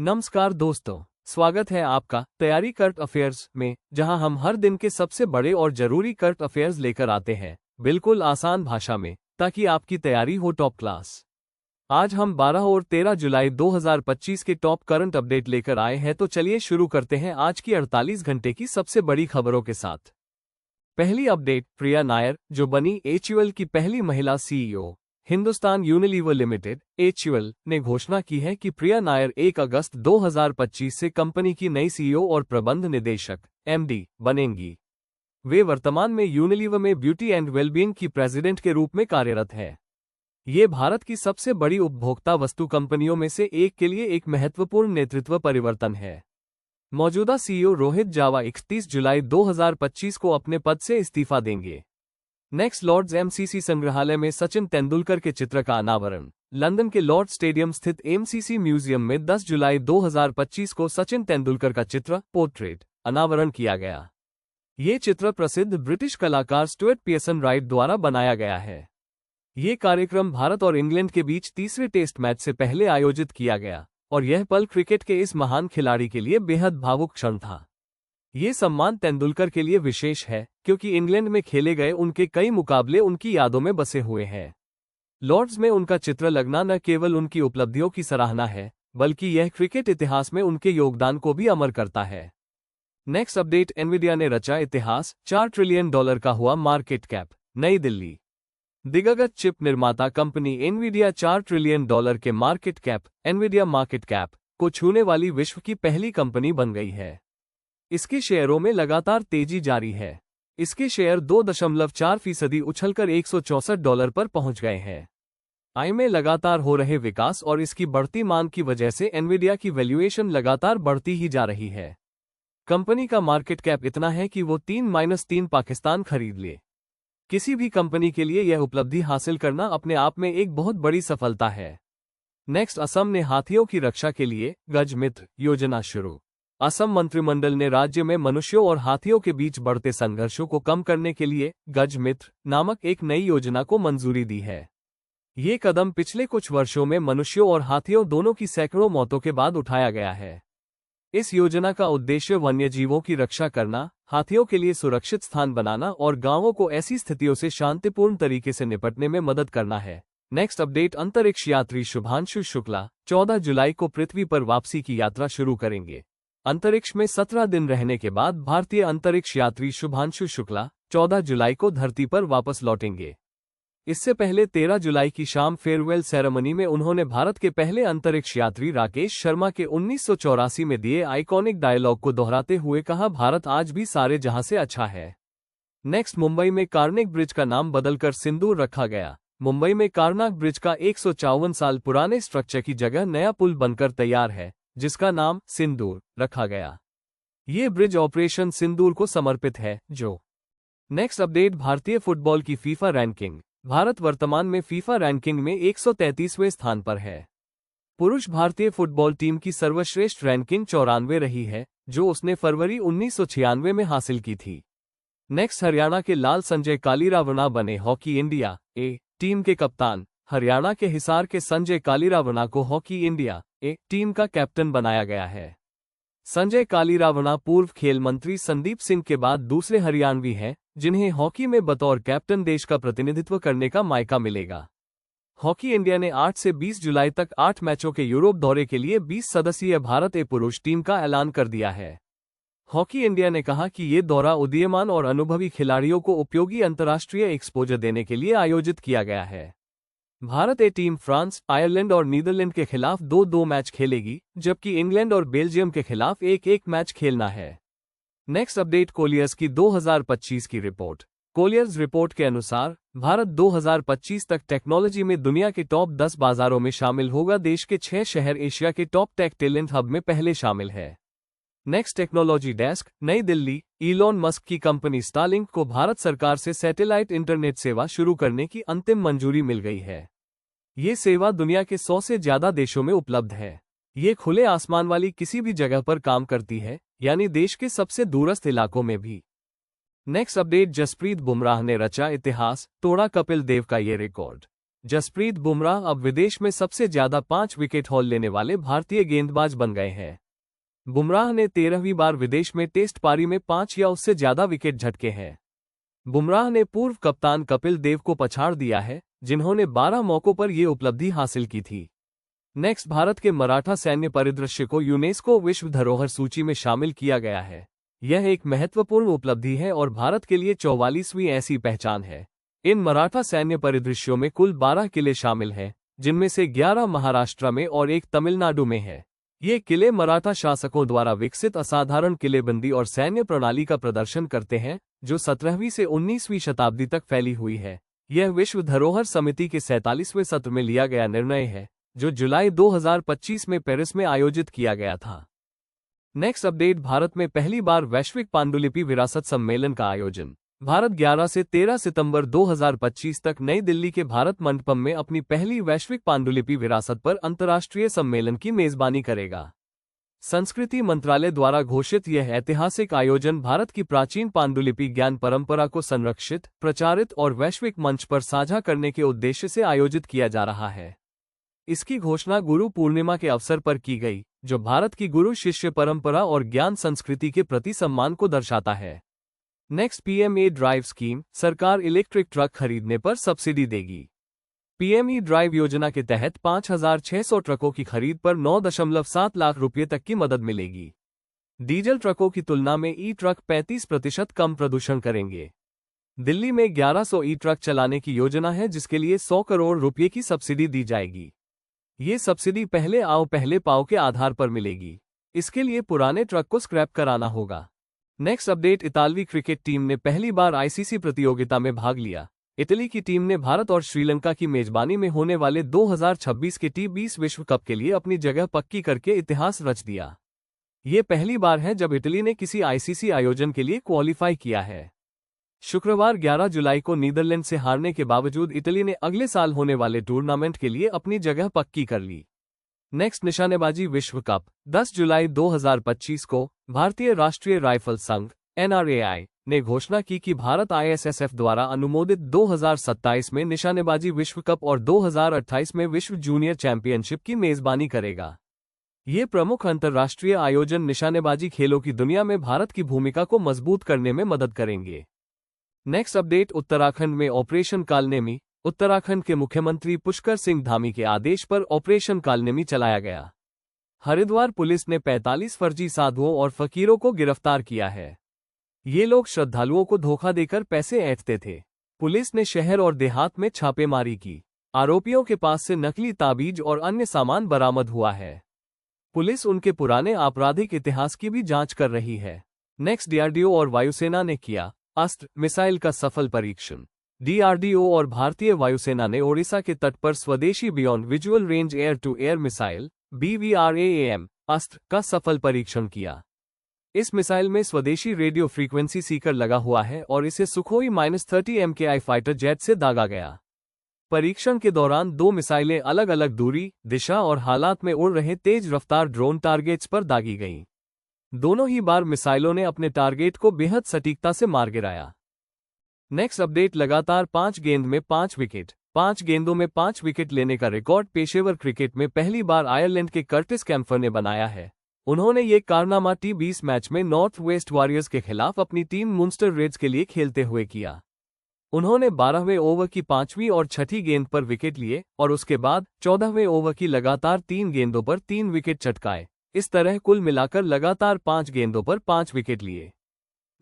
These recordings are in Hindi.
नमस्कार दोस्तों, स्वागत है आपका तैयारी करंट अफेयर्स में, जहां हम हर दिन के सबसे बड़े और जरूरी करंट अफेयर्स लेकर आते हैं, बिल्कुल आसान भाषा में, ताकि आपकी तैयारी हो टॉप क्लास। आज हम 12 और 13 जुलाई 2025 के टॉप करंट अपडेट लेकर आए हैं, तो चलिए शुरू करते हैं आज की 48 घंटे की सबसे बड़ी खबरों के साथ। पहली अपडेट, प्रिया नायर, जो बनी HUL की पहली महिला CEO। Hindustan Unilever limited HUL ने घोषणा की है कि प्रिया नायर 1 अगस्त 2025 से कंपनी की नई CEO और प्रबंध निदेशक MD बनेंगी। वे वर्तमान में यूनिलीवर में ब्यूटी एंड वेलबींग की प्रेसिडेंट के रूप में कार्यरत है। ये भारत की सबसे बड़ी उपभोक्ता वस्तु कंपनियों में से एक के लिए एक महत्वपूर्ण नेतृत्व परिवर्तन है। मौजूदा CEO रोहित जावा 31 जुलाई 2025 को अपने पद से इस्तीफा देंगे। नेक्स्ट, लॉर्ड्स MCC संग्रहालय में सचिन तेंदुलकर के चित्र का अनावरण। लंदन के लॉर्ड स्टेडियम स्थित MCC म्यूजियम में 10 जुलाई 2025 को सचिन तेंदुलकर का चित्र पोर्ट्रेट अनावरण किया गया। ये चित्र प्रसिद्ध ब्रिटिश कलाकार स्टुअर्ट पियर्सन राइट द्वारा बनाया गया है। ये कार्यक्रम भारत और इंग्लैंड के बीच तीसरे टेस्ट मैच से पहले आयोजित किया गया, और यह पल क्रिकेट के इस महान खिलाड़ी के लिए बेहद भावुक क्षण था। ये सम्मान तेंदुलकर के लिए विशेष है, क्योंकि इंग्लैंड में खेले गए उनके कई मुकाबले उनकी यादों में बसे हुए हैं। लॉर्ड्स में उनका चित्र लगना न केवल उनकी उपलब्धियों की सराहना है, बल्कि यह क्रिकेट इतिहास में उनके योगदान को भी अमर करता है। नेक्स्ट अपडेट, एनवीडिया ने रचा इतिहास, $4 ट्रिलियन का हुआ मार्केट कैप। नई दिल्ली। दिग्गज चिप निर्माता कंपनी एनवीडिया $4 ट्रिलियन के market cap, Nvidia market cap, को छूने वाली विश्व की पहली कंपनी बन गई है। इसके शेयरों में लगातार तेजी जारी है। इसके शेयर 2.4% उछलकर $164 पर पहुंच गए हैं। आई में लगातार हो रहे विकास और इसकी बढ़ती मांग की वजह से एनवीडिया की वैल्यूएशन लगातार बढ़ती ही जा रही है। कंपनी का मार्केट कैप इतना है कि वो 3-3 पाकिस्तान खरीद ले। किसी भी कंपनी के लिए यह उपलब्धि हासिल करना अपने आप में एक बहुत बड़ी सफलता है। नेक्स्ट, असम ने हाथियों की रक्षा के लिए गज मित्र योजना शुरू। असम मंत्रिमंडल ने राज्य में मनुष्यों और हाथियों के बीच बढ़ते संघर्षों को कम करने के लिए गज मित्र नामक एक नई योजना को मंजूरी दी है। ये कदम पिछले कुछ वर्षों में मनुष्यों और हाथियों दोनों की सैकड़ों मौतों के बाद उठाया गया है। इस योजना का उद्देश्य वन्यजीवों की रक्षा करना, हाथियों के लिए सुरक्षित स्थान बनाना और गांवों को ऐसी स्थितियों से शांतिपूर्ण तरीके से निपटने में मदद करना है। नेक्स्ट अपडेट, अंतरिक्ष यात्री शुभांशु शुक्ला 14 जुलाई को पृथ्वी पर वापसी की यात्रा शुरू करेंगे। अंतरिक्ष में 17 दिन रहने के बाद भारतीय अंतरिक्ष यात्री शुभांशु शुक्ला 14 जुलाई को धरती पर वापस लौटेंगे। इससे पहले 13 जुलाई की शाम फेयरवेल सेरेमनी में उन्होंने भारत के पहले अंतरिक्ष यात्री राकेश शर्मा के 1984 में दिए आइकॉनिक डायलॉग को दोहराते हुए कहा, भारत आज भी सारे जहां से अच्छा है। नेक्स्ट, मुंबई में कार्नेग ब्रिज का नाम बदलकर सिंदूर रखा गया। मुंबई में कार्नाग ब्रिज का 154 साल पुराने स्ट्रक्चर की जगह नया पुल बनकर तैयार है, जिसका नाम सिंदूर रखा गया। ये ब्रिज ऑपरेशन सिंदूर को समर्पित है। नेक्स्ट अपडेट, भारतीय फुटबॉल की फीफा रैंकिंग। भारत वर्तमान में फीफा रैंकिंग में 133वें स्थान पर है। पुरुष भारतीय फुटबॉल टीम की सर्वश्रेष्ठ रैंकिंग 94 रही है, जो उसने फरवरी 1996 में हासिल की थी। नेक्स्ट, हरियाणा के लाल संजय कालीरावणा बने हॉकी इंडिया ए टीम के कप्तान। हरियाणा के हिसार के संजय कालीरावणा को हॉकी इंडिया ए टीम का कैप्टन बनाया गया है। संजय कालीरावणा पूर्व खेल मंत्री संदीप सिंह के बाद दूसरे हरियाणवी हैं जिन्हें हॉकी में बतौर कैप्टन देश का प्रतिनिधित्व करने का मौका मिलेगा। हॉकी इंडिया ने 8 से 20 जुलाई तक 8 मैचों के यूरोप दौरे के लिए 20 सदस्यीय भारत ए पुरुष टीम का ऐलान कर दिया है। हॉकी इंडिया ने कहा कि ये दौरा उदीयमान और अनुभवी खिलाड़ियों को उपयोगी अंतर्राष्ट्रीय एक्सपोजर देने के लिए आयोजित किया गया है। भारत ए टीम फ्रांस, आयरलैंड और नीदरलैंड के खिलाफ 2-2 मैच खेलेगी, जबकि इंग्लैंड और बेल्जियम के खिलाफ 1-1 मैच खेलना है। नेक्स्ट अपडेट, कोलियर्स की 2025 की रिपोर्ट। कोलियर्स रिपोर्ट के अनुसार भारत 2025 तक टेक्नोलॉजी में दुनिया के टॉप 10 बाजारों में शामिल होगा। देश के 6 शहर एशिया के टॉप टेक टैलेंट हब में पहले शामिल है। नेक्स्ट, टेक्नोलॉजी डेस्क, नई दिल्ली। इलॉन मस्क की कंपनी स्टारलिंक को भारत सरकार से सैटेलाइट इंटरनेट सेवा शुरू करने की अंतिम मंजूरी मिल गई है। ये सेवा दुनिया के 100 से ज्यादा देशों में उपलब्ध है। ये खुले आसमान वाली किसी भी जगह पर काम करती है, यानी देश के सबसे दूरस्थ इलाकों में भी। नेक्स्ट अपडेट, जसप्रीत बुमराह ने रचा इतिहास, तोड़ा कपिल देव का ये रिकॉर्ड। जसप्रीत बुमराह अब विदेश में सबसे ज्यादा 5 विकेट हॉल लेने वाले भारतीय गेंदबाज बन गए हैं। बुमराह ने 13वीं बार विदेश में टेस्ट पारी में 5 या उससे ज्यादा विकेट झटके हैं। बुमराह ने पूर्व कप्तान कपिल देव को पछाड़ दिया है, जिन्होंने 12 मौकों पर ये उपलब्धि हासिल की थी। नेक्स्ट, भारत के मराठा सैन्य परिदृश्य को यूनेस्को विश्व धरोहर सूची में शामिल किया गया है। यह एक महत्वपूर्ण उपलब्धि है और भारत के लिए 44वीं ऐसी पहचान है। इन मराठा सैन्य परिदृश्यों में कुल 12 किले शामिल हैं, जिनमें से 11 महाराष्ट्र में और एक तमिलनाडु में है। ये किले मराठा शासकों द्वारा विकसित असाधारण किलेबंदी और सैन्य प्रणाली का प्रदर्शन करते हैं, जो 17वीं से 19वीं शताब्दी तक फैली हुई है। यह विश्व धरोहर समिति के 47वें सत्र में लिया गया निर्णय है, जो जुलाई 2025 में पेरिस में आयोजित किया गया था। नेक्स्ट अपडेट, भारत में पहली बार वैश्विक पांडुलिपि विरासत सम्मेलन का आयोजन। भारत 11 से 13 सितंबर 2025 तक नई दिल्ली के भारत मंडपम में अपनी पहली वैश्विक पांडुलिपि विरासत पर अंतर्राष्ट्रीय सम्मेलन की मेजबानी करेगा। संस्कृति मंत्रालय द्वारा घोषित यह ऐतिहासिक आयोजन भारत की प्राचीन पांडुलिपि ज्ञान परंपरा को संरक्षित, प्रचारित और वैश्विक मंच पर साझा करने के उद्देश्य से आयोजित किया जा रहा है। इसकी घोषणा गुरु पूर्णिमा के अवसर पर की गई, जो भारत की गुरु शिष्य परंपरा और ज्ञान संस्कृति के प्रति सम्मान को दर्शाता है। नेक्स्ट, पीएमई ड्राइव स्कीम, सरकार इलेक्ट्रिक ट्रक खरीदने पर सब्सिडी देगी। पीएमई ड्राइव योजना के तहत 5,600 ट्रकों की खरीद पर 9.7 लाख रुपये तक की मदद मिलेगी। डीजल ट्रकों की तुलना में ई ट्रक 35% कम प्रदूषण करेंगे। दिल्ली में 1100 ई ट्रक चलाने की योजना है, जिसके लिए 100 करोड़ रुपये की सब्सिडी दी जाएगी। ये सब्सिडी पहले आओ पहले पाओ के आधार पर मिलेगी। इसके लिए पुराने ट्रक को स्क्रैप कराना होगा। नेक्स्ट अपडेट, इतालवी क्रिकेट टीम ने पहली बार आईसीसी प्रतियोगिता में भाग लिया। इटली की टीम ने भारत और श्रीलंका की मेजबानी में होने वाले 2026 के T20 विश्व कप के लिए अपनी जगह पक्की करके इतिहास रच दिया। ये पहली बार है जब इटली ने किसी आईसीसी आयोजन के लिए क्वालिफाई किया है। शुक्रवार 11 जुलाई को नीदरलैंड से हारने के बावजूद इटली ने अगले साल होने वाले टूर्नामेंट के लिए अपनी जगह पक्की कर ली। नेक्स्ट, निशानेबाजी विश्व कप। 10 जुलाई 2025 को भारतीय राष्ट्रीय राइफल संघ (NRAI) ने घोषणा की कि भारत ISSF द्वारा अनुमोदित 2027 में निशानेबाजी विश्व कप और 2028 में विश्व जूनियर चैंपियनशिप की मेजबानी करेगा। ये प्रमुख अंतर्राष्ट्रीय आयोजन निशानेबाजी खेलों की दुनिया में भारत की भूमिका को मजबूत करने में मदद करेंगे। नेक्स्ट अपडेट, उत्तराखंड में ऑपरेशन कालनेमी। उत्तराखंड के मुख्यमंत्री पुष्कर सिंह धामी के आदेश पर ऑपरेशन कालनेमी चलाया गया। हरिद्वार पुलिस ने 45 फर्जी साधुओं और फकीरों को गिरफ्तार किया है। ये लोग श्रद्धालुओं को धोखा देकर पैसे ऐंठते थे। पुलिस ने शहर और देहात में छापेमारी की। आरोपियों के पास से नकली ताबीज और अन्य सामान बरामद हुआ है। पुलिस उनके पुराने आपराधिक इतिहास की भी जांच कर रही है। नेक्स्ट, डीआरडीओ और वायुसेना ने किया अस्त्र मिसाइल का सफल परीक्षण। डीआरडीओ और भारतीय वायुसेना ने ओडिशा के तट पर स्वदेशी beyond visual range air to air missile BVRAAM Astra का सफल परीक्षण किया। इस मिसाइल में स्वदेशी रेडियो फ्रीक्वेंसी सीकर लगा हुआ है और इसे सुखोई -30 MKI फाइटर जेट से दागा गया। परीक्षण के दौरान 2 मिसाइलें अलग अलग दूरी, दिशा और हालात में उड़ रहे तेज रफ्तार ड्रोन टारगेट्स पर दागी गईं। दोनों ही बार मिसाइलों ने अपने टारगेट को बेहद सटीकता से मार गिराया। नेक्स्ट अपडेट, लगातार 5 गेंद में 5 विकेट। 5 गेंदों में 5 विकेट लेने का रिकॉर्ड पेशेवर क्रिकेट में पहली बार आयरलैंड के कर्टिस कैम्फर ने बनाया है। उन्होंने ये कारनामा T20 मैच में नॉर्थ वेस्ट वॉरियर्स के खिलाफ अपनी टीम मुंस्टर रेड्स के लिए खेलते हुए किया। उन्होंने 12वें ओवर की 5वीं और 6ठी गेंद पर विकेट लिए और उसके बाद 14वें ओवर की लगातार 3 गेंदों पर 3 विकेट चटकाए। इस तरह कुल मिलाकर लगातार 5 गेंदों पर 5 विकेट लिए।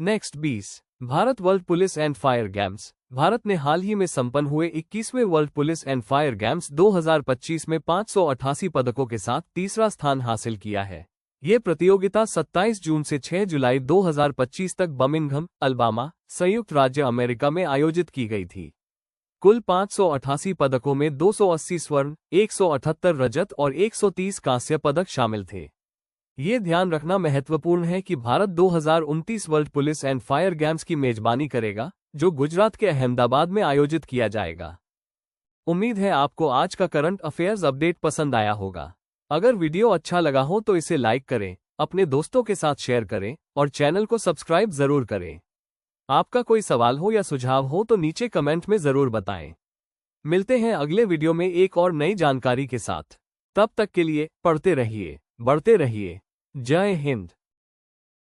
Next 20, Bharat world police and fire games. Bharat ने हाल ही में संपन्न हुए 21वें world police and fire games 2025 में 588 पदकों के साथ तीसरा स्थान हासिल किया है। ये प्रतियोगिता 27 जून से 6 जुलाई 2025 तक बर्मिंघम, अलबामा, संयुक्त राज्य अमेरिका में आयोजित की गई थी। कुल 588 पदकों में 280 स्वर्ण, 178 रजत और 130 कांस्य पदक शामिल थे। ये ध्यान रखना महत्वपूर्ण है कि Bharat 2029 world police and fire games की मेजबानी करेगा, जो गुजरात के अहमदाबाद में आयोजित किया जाएगा। उम्मीद है आपको आज का करंट अफेयर्स अपडेट पसंद आया होगा। अगर वीडियो अच्छा लगा हो तो इसे लाइक करें, अपने दोस्तों के साथ शेयर करें और चैनल को सब्सक्राइब जरूर करें। आपका कोई सवाल हो या सुझाव हो तो नीचे कमेंट में जरूर बताएं। मिलते हैं अगले वीडियो में एक और नई जानकारी के साथ। तब तक के लिए पढ़ते रहिए, बढ़ते रहिए। जय हिंद।